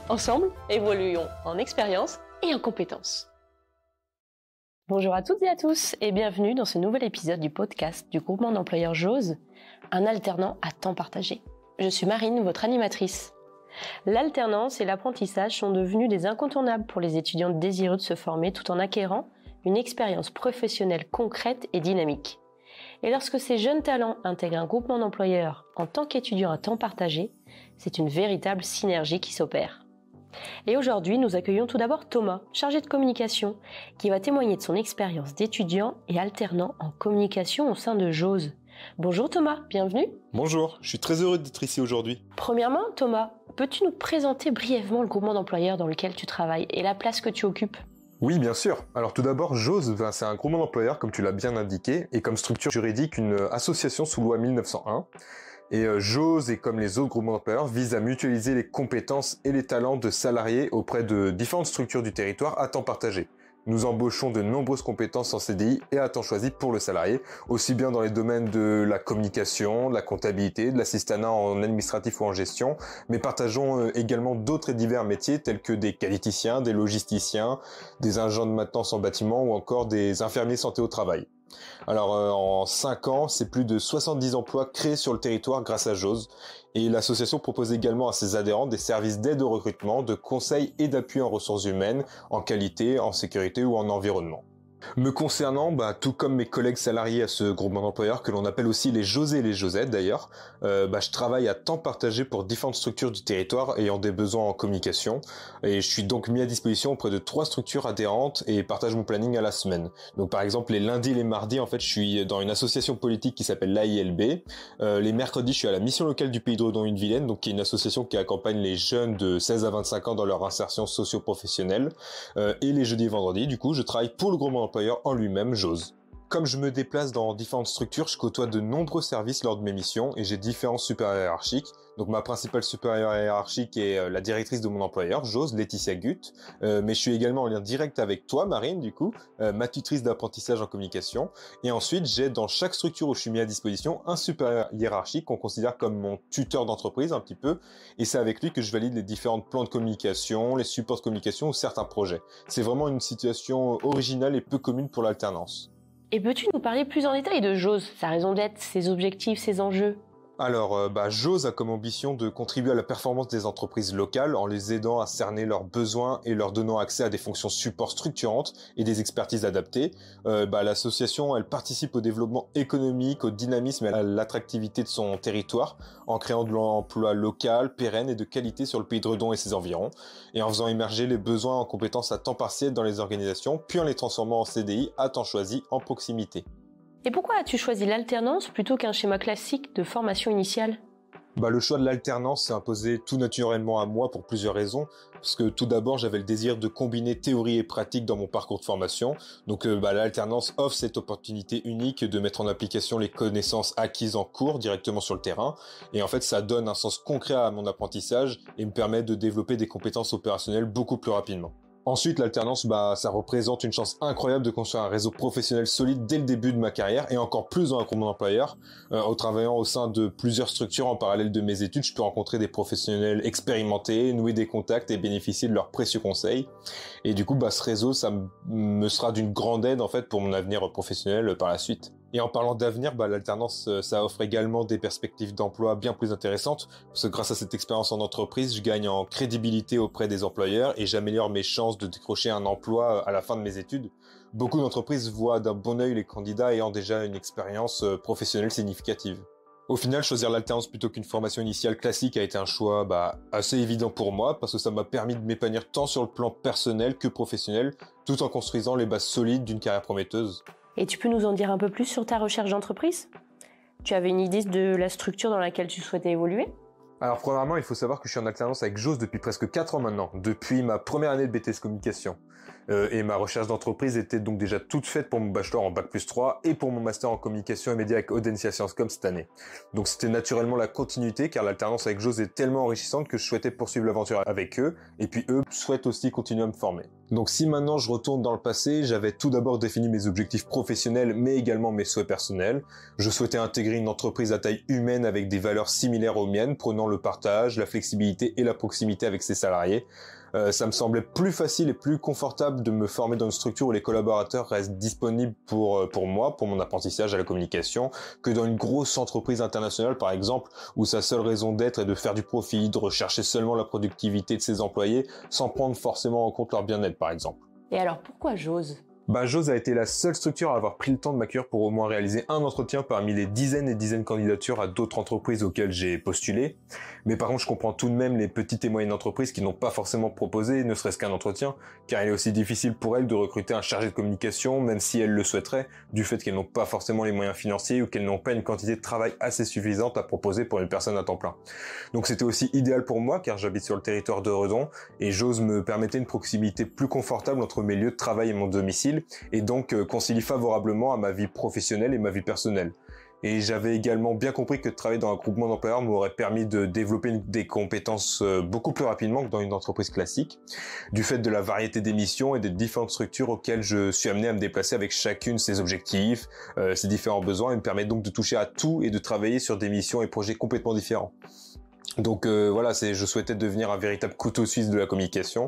Ensemble, évoluons en expérience et en compétences. Bonjour à toutes et à tous et bienvenue dans ce nouvel épisode du podcast du groupement d'employeurs JOSE, un alternant à temps partagé. Je suis Marine, votre animatrice. L'alternance et l'apprentissage sont devenus des incontournables pour les étudiants désireux de se former tout en acquérant une expérience professionnelle concrète et dynamique. Et lorsque ces jeunes talents intègrent un groupement d'employeurs en tant qu'étudiants à temps partagé, c'est une véritable synergie qui s'opère. Et aujourd'hui, nous accueillons tout d'abord Thomas, chargé de communication, qui va témoigner de son expérience d'étudiant et alternant en communication au sein de JOSE. Bonjour Thomas, bienvenue. Bonjour, je suis très heureux d'être ici aujourd'hui. Premièrement, Thomas, peux-tu nous présenter brièvement le groupement d'employeurs dans lequel tu travailles et la place que tu occupes ? Oui, bien sûr. Alors tout d'abord, JOSE, c'est un groupement d'employeurs, comme tu l'as bien indiqué, et comme structure juridique, une association sous loi 1901. Et JOSE, et comme les autres groupements d'employeurs, vise à mutualiser les compétences et les talents de salariés auprès de différentes structures du territoire à temps partagé. Nous embauchons de nombreuses compétences en CDI et à temps choisi pour le salarié, aussi bien dans les domaines de la communication, de la comptabilité, de l'assistanat en administratif ou en gestion, mais partageons également d'autres et divers métiers tels que des qualiticiens, des logisticiens, des agents de maintenance en bâtiment ou encore des infirmiers santé au travail. Alors en 5 ans, c'est plus de 70 emplois créés sur le territoire grâce à JOSE et l'association propose également à ses adhérents des services d'aide au recrutement, de conseil et d'appui en ressources humaines, en qualité, en sécurité ou en environnement. Me concernant, tout comme mes collègues salariés à ce groupement d'employeurs que l'on appelle aussi les Josés et les Josettes d'ailleurs, je travaille à temps partagé pour différentes structures du territoire ayant des besoins en communication et je suis donc mis à disposition auprès de 3 structures adhérentes et partage mon planning à la semaine. Donc par exemple les lundis et les mardis en fait je suis dans une association politique qui s'appelle l'AILB, les mercredis je suis à la mission locale du Pays de Redon-Une-Vilaine, donc qui est une association qui accompagne les jeunes de 16 à 25 ans dans leur insertion socio-professionnelle et les jeudis et vendredis du coup je travaille pour le groupement d'employeurs en lui-même, JOSE. Comme je me déplace dans différentes structures, je côtoie de nombreux services lors de mes missions et j'ai différents supérieurs hiérarchiques. Donc ma principale supérieure hiérarchique est la directrice de mon employeur, JOSE, Laetitia Gut. Mais je suis également en lien direct avec toi, Marine, du coup, ma tutrice d'apprentissage en communication. Et ensuite, j'ai dans chaque structure où je suis mis à disposition un supérieur hiérarchique qu'on considère comme mon tuteur d'entreprise un petit peu. Et c'est avec lui que je valide les différents plans de communication, les supports de communication ou certains projets. C'est vraiment une situation originale et peu commune pour l'alternance. Et peux-tu nous parler plus en détail de JOSE, sa raison d'être, ses objectifs, ses enjeux ? Alors, JOSE a comme ambition de contribuer à la performance des entreprises locales en les aidant à cerner leurs besoins et leur donnant accès à des fonctions support structurantes et des expertises adaptées. L'association, elle participe au développement économique, au dynamisme et à l'attractivité de son territoire en créant de l'emploi local, pérenne et de qualité sur le Pays de Redon et ses environs et en faisant émerger les besoins en compétences à temps partiel dans les organisations puis en les transformant en CDI à temps choisi en proximité. Et pourquoi as-tu choisi l'alternance plutôt qu'un schéma classique de formation initiale ? Le choix de l'alternance s'est imposé tout naturellement à moi pour plusieurs raisons. Parce que tout d'abord, j'avais le désir de combiner théorie et pratique dans mon parcours de formation. Donc l'alternance offre cette opportunité unique de mettre en application les connaissances acquises en cours directement sur le terrain. Et en fait, ça donne un sens concret à mon apprentissage et me permet de développer des compétences opérationnelles beaucoup plus rapidement. Ensuite, l'alternance, ça représente une chance incroyable de construire un réseau professionnel solide dès le début de ma carrière et encore plus dans un groupement d'employeurs. En travaillant au sein de plusieurs structures en parallèle de mes études, je peux rencontrer des professionnels expérimentés, nouer des contacts et bénéficier de leurs précieux conseils. Et du coup, ce réseau, ça me sera d'une grande aide en fait pour mon avenir professionnel par la suite. Et en parlant d'avenir, l'alternance, ça offre également des perspectives d'emploi bien plus intéressantes, parce que grâce à cette expérience en entreprise, je gagne en crédibilité auprès des employeurs et j'améliore mes chances de décrocher un emploi à la fin de mes études. Beaucoup d'entreprises voient d'un bon œil les candidats ayant déjà une expérience professionnelle significative. Au final, choisir l'alternance plutôt qu'une formation initiale classique a été un choix assez évident pour moi, parce que ça m'a permis de m'épanouir tant sur le plan personnel que professionnel, tout en construisant les bases solides d'une carrière prometteuse. Et tu peux nous en dire un peu plus sur ta recherche d'entreprise ? Tu avais une idée de la structure dans laquelle tu souhaitais évoluer ? Alors premièrement, il faut savoir que je suis en alternance avec JOSE depuis presque 4 ans maintenant, depuis ma première année de BTS Communication. Et ma recherche d'entreprise était donc déjà toute faite pour mon bachelor en Bac+3 et pour mon master en communication et médias avec Audencia Sciences Com cette année. Donc c'était naturellement la continuité car l'alternance avec Jose est tellement enrichissante que je souhaitais poursuivre l'aventure avec eux et puis eux souhaitent aussi continuer à me former. Donc si maintenant je retourne dans le passé, j'avais tout d'abord défini mes objectifs professionnels mais également mes souhaits personnels. Je souhaitais intégrer une entreprise à taille humaine avec des valeurs similaires aux miennes, prônant le partage, la flexibilité et la proximité avec ses salariés. Ça me semblait plus facile et plus confortable de me former dans une structure où les collaborateurs restent disponibles pour moi, pour mon apprentissage à la communication, que dans une grosse entreprise internationale par exemple, où sa seule raison d'être est de faire du profit, de rechercher seulement la productivité de ses employés, sans prendre forcément en compte leur bien-être par exemple. Et alors pourquoi Jose ? Jose a été la seule structure à avoir pris le temps de m'accueillir pour au moins réaliser un entretien parmi les dizaines et dizaines de candidatures à d'autres entreprises auxquelles j'ai postulé. Mais par contre, je comprends tout de même les petites et moyennes entreprises qui n'ont pas forcément proposé, ne serait-ce qu'un entretien, car il est aussi difficile pour elles de recruter un chargé de communication, même si elles le souhaiteraient, du fait qu'elles n'ont pas forcément les moyens financiers ou qu'elles n'ont pas une quantité de travail assez suffisante à proposer pour une personne à temps plein. Donc c'était aussi idéal pour moi, car j'habite sur le territoire de Redon, et Jose me permettait une proximité plus confortable entre mes lieux de travail et mon domicile, et donc concilie favorablement à ma vie professionnelle et ma vie personnelle. Et j'avais également bien compris que de travailler dans un groupement d'employeurs m'aurait permis de développer des compétences beaucoup plus rapidement que dans une entreprise classique, du fait de la variété des missions et des différentes structures auxquelles je suis amené à me déplacer avec chacune ses objectifs, ses différents besoins, et me permet donc de toucher à tout et de travailler sur des missions et projets complètement différents. Donc voilà, je souhaitais devenir un véritable couteau suisse de la communication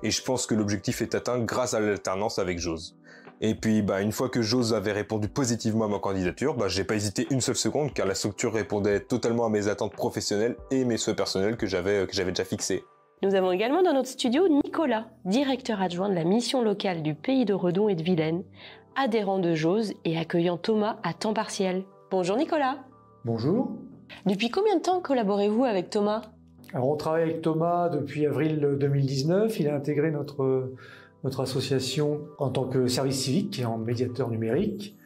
et je pense que l'objectif est atteint grâce à l'alternance avec Jose. Et puis une fois que Jose avait répondu positivement à ma candidature, j'ai pas hésité une seule seconde car la structure répondait totalement à mes attentes professionnelles et mes souhaits personnels que j'avais déjà fixés. Nous avons également dans notre studio Nicolas, directeur adjoint de la mission locale du pays de Redon et de Vilaine, adhérent de Jose et accueillant Thomas à temps partiel. Bonjour Nicolas. Bonjour. Depuis combien de temps collaborez-vous avec Thomas ? Alors on travaille avec Thomas depuis avril 2019. Il a intégré notre association en tant que service civique et en médiateur numérique.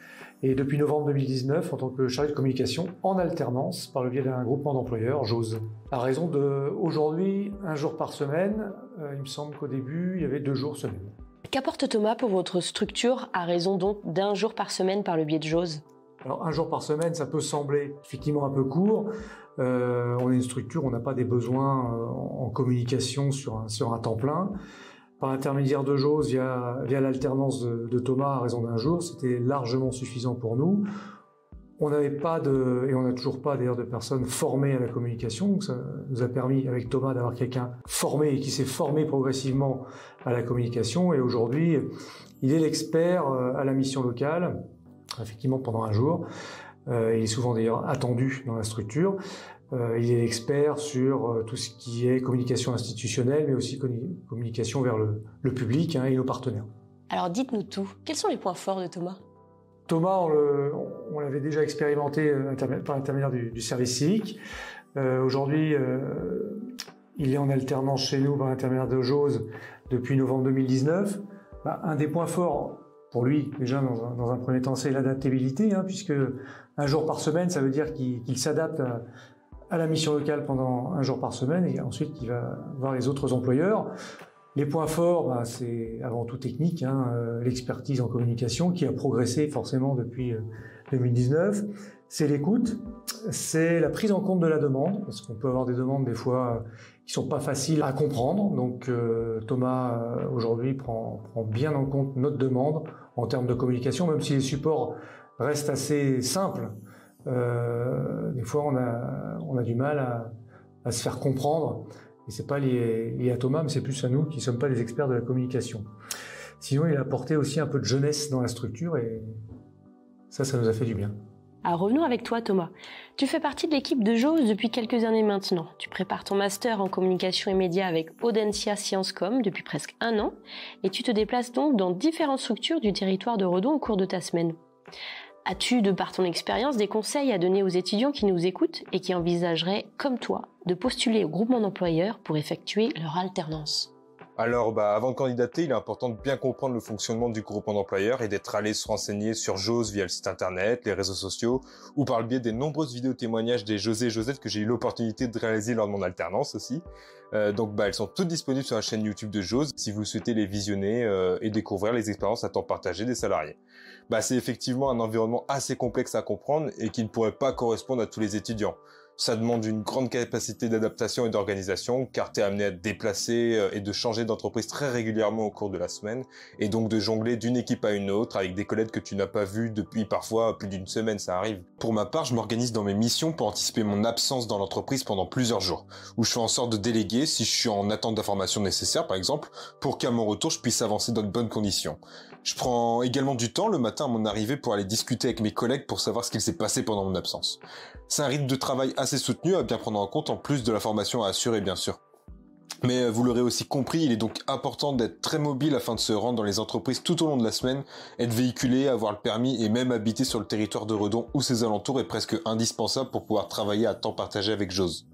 Et depuis novembre 2019 en tant que chargé de communication en alternance par le biais d'un groupement d'employeurs, Jose. À raison de aujourd'hui 1 jour par semaine, il me semble qu'au début il y avait 2 jours semaine. Qu'apporte Thomas pour votre structure à raison donc d'1 jour par semaine par le biais de Jose ? Alors 1 jour par semaine, ça peut sembler effectivement un peu court. On est une structure, on n'a pas des besoins en communication sur un temps plein. Par l'intermédiaire de Jose, via l'alternance de Thomas à raison d'1 jour, c'était largement suffisant pour nous. On n'avait pas et on n'a toujours pas d'ailleurs de personnes formées à la communication. Donc ça nous a permis avec Thomas d'avoir quelqu'un formé et qui s'est formé progressivement à la communication. Et aujourd'hui, il est l'expert à la mission locale. Effectivement, pendant 1 jour, il est souvent d'ailleurs attendu dans la structure. Il est expert sur tout ce qui est communication institutionnelle, mais aussi communication vers le public et nos partenaires. Alors dites-nous tout, quels sont les points forts de Thomas ? Thomas, on l'avait déjà expérimenté par l'intermédiaire du service civique. Aujourd'hui, il est en alternance chez nous par l'intermédiaire de Jose depuis novembre 2019. Un des points forts pour lui, déjà dans un premier temps, c'est l'adaptabilité, puisque 1 jour par semaine, ça veut dire qu'il s'adapte à la mission locale pendant 1 jour par semaine et ensuite il va voir les autres employeurs. Les points forts, c'est avant tout technique, l'expertise en communication qui a progressé forcément depuis 2019. C'est l'écoute, c'est la prise en compte de la demande, parce qu'on peut avoir des demandes des fois qui sont pas faciles à comprendre. Donc Thomas aujourd'hui prend bien en compte notre demande en termes de communication, même si les supports restent assez simples. Des fois on a du mal à se faire comprendre. Et c'est pas lié à Thomas, mais c'est plus à nous qui sommes pas des experts de la communication. Sinon, il a apporté aussi un peu de jeunesse dans la structure et ça nous a fait du bien. Alors revenons avec toi Thomas. Tu fais partie de l'équipe de Jose depuis quelques années maintenant. Tu prépares ton master en communication et médias avec Audencia Sciences Com depuis presque 1 an et tu te déplaces donc dans différentes structures du territoire de Redon au cours de ta semaine. As-tu, de par ton expérience, des conseils à donner aux étudiants qui nous écoutent et qui envisageraient, comme toi, de postuler au groupement d'employeurs pour effectuer leur alternance ? Alors, avant de candidater, il est important de bien comprendre le fonctionnement du groupement d'employeurs et d'être allé se renseigner sur JOSE via le site internet, les réseaux sociaux ou par le biais des nombreuses vidéos témoignages des José et Josette que j'ai eu l'opportunité de réaliser lors de mon alternance aussi. Donc, elles sont toutes disponibles sur la chaîne YouTube de JOSE si vous souhaitez les visionner et découvrir les expériences à temps partagé des salariés. C'est effectivement un environnement assez complexe à comprendre et qui ne pourrait pas correspondre à tous les étudiants. Ça demande une grande capacité d'adaptation et d'organisation, car tu es amené à te déplacer et de changer d'entreprise très régulièrement au cours de la semaine, et donc de jongler d'une équipe à une autre avec des collègues que tu n'as pas vus depuis parfois plus d'une semaine, ça arrive. Pour ma part, je m'organise dans mes missions pour anticiper mon absence dans l'entreprise pendant plusieurs jours, où je fais en sorte de déléguer si je suis en attente d'informations nécessaires, par exemple, pour qu'à mon retour, je puisse avancer dans de bonnes conditions. Je prends également du temps le matin à mon arrivée pour aller discuter avec mes collègues pour savoir ce qu'il s'est passé pendant mon absence. C'est un rythme de travail assez soutenu à bien prendre en compte en plus de la formation à assurer bien sûr. Mais vous l'aurez aussi compris, il est donc important d'être très mobile afin de se rendre dans les entreprises tout au long de la semaine, être véhiculé, avoir le permis et même habiter sur le territoire de Redon ou ses alentours est presque indispensable pour pouvoir travailler à temps partagé avec JOSE.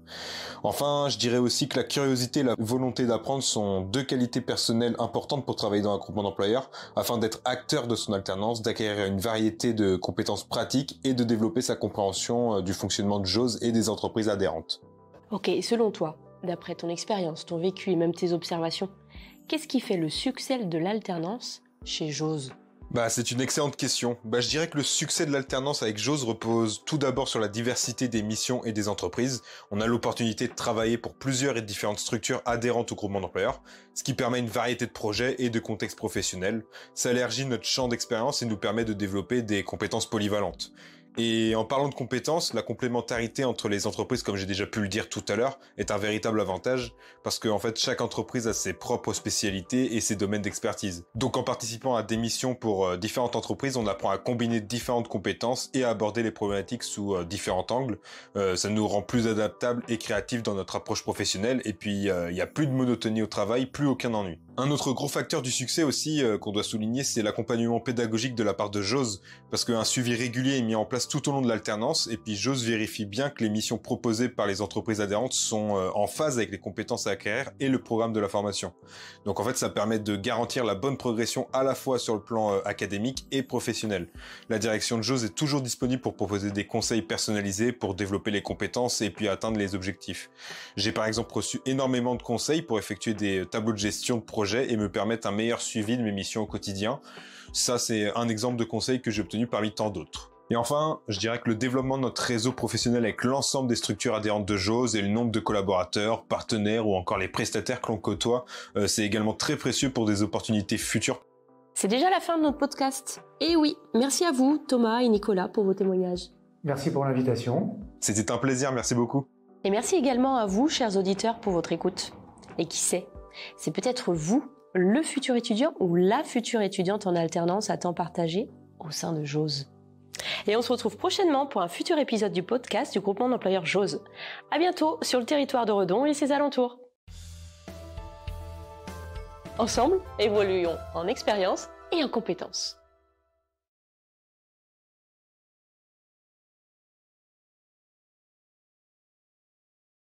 Enfin, je dirais aussi que la curiosité et la volonté d'apprendre sont deux qualités personnelles importantes pour travailler dans un groupement d'employeurs, afin d'être acteur de son alternance, d'acquérir une variété de compétences pratiques et de développer sa compréhension du fonctionnement de JOSE et des entreprises adhérentes. Ok, selon toi, d'après ton expérience, ton vécu et même tes observations, qu'est-ce qui fait le succès de l'alternance chez JOSE ? C'est une excellente question. Je dirais que le succès de l'alternance avec JOSE repose tout d'abord sur la diversité des missions et des entreprises. On a l'opportunité de travailler pour plusieurs et différentes structures adhérentes au groupement d'employeurs, ce qui permet une variété de projets et de contextes professionnels. Ça élargit notre champ d'expérience et nous permet de développer des compétences polyvalentes. Et en parlant de compétences, la complémentarité entre les entreprises, comme j'ai déjà pu le dire tout à l'heure, est un véritable avantage parce que en fait chaque entreprise a ses propres spécialités et ses domaines d'expertise. Donc en participant à des missions pour différentes entreprises, on apprend à combiner différentes compétences et à aborder les problématiques sous différents angles. Ça nous rend plus adaptables et créatifs dans notre approche professionnelle et puis il y a plus de monotonie au travail, plus aucun ennui. Un autre gros facteur du succès aussi qu'on doit souligner, c'est l'accompagnement pédagogique de la part de JOSE, parce qu'un suivi régulier est mis en place tout au long de l'alternance, et puis JOSE vérifie bien que les missions proposées par les entreprises adhérentes sont en phase avec les compétences à acquérir et le programme de la formation. Donc en fait, ça permet de garantir la bonne progression à la fois sur le plan académique et professionnel. La direction de JOSE est toujours disponible pour proposer des conseils personnalisés pour développer les compétences et puis atteindre les objectifs. J'ai par exemple reçu énormément de conseils pour effectuer des tableaux de gestion de projet et me permettre un meilleur suivi de mes missions au quotidien. Ça, c'est un exemple de conseil que j'ai obtenu parmi tant d'autres. Et enfin, je dirais que le développement de notre réseau professionnel avec l'ensemble des structures adhérentes de JOSE et le nombre de collaborateurs, partenaires ou encore les prestataires que l'on côtoie, c'est également très précieux pour des opportunités futures. C'est déjà la fin de notre podcast. Et oui, merci à vous, Thomas et Nicolas, pour vos témoignages. Merci pour l'invitation. C'était un plaisir, merci beaucoup. Et merci également à vous, chers auditeurs, pour votre écoute. Et qui sait, c'est peut-être vous, le futur étudiant ou la future étudiante en alternance à temps partagé au sein de JOSE. Et on se retrouve prochainement pour un futur épisode du podcast du groupement d'employeurs JOSE. À bientôt sur le territoire de Redon et ses alentours. Ensemble, évoluons en expérience et en compétences.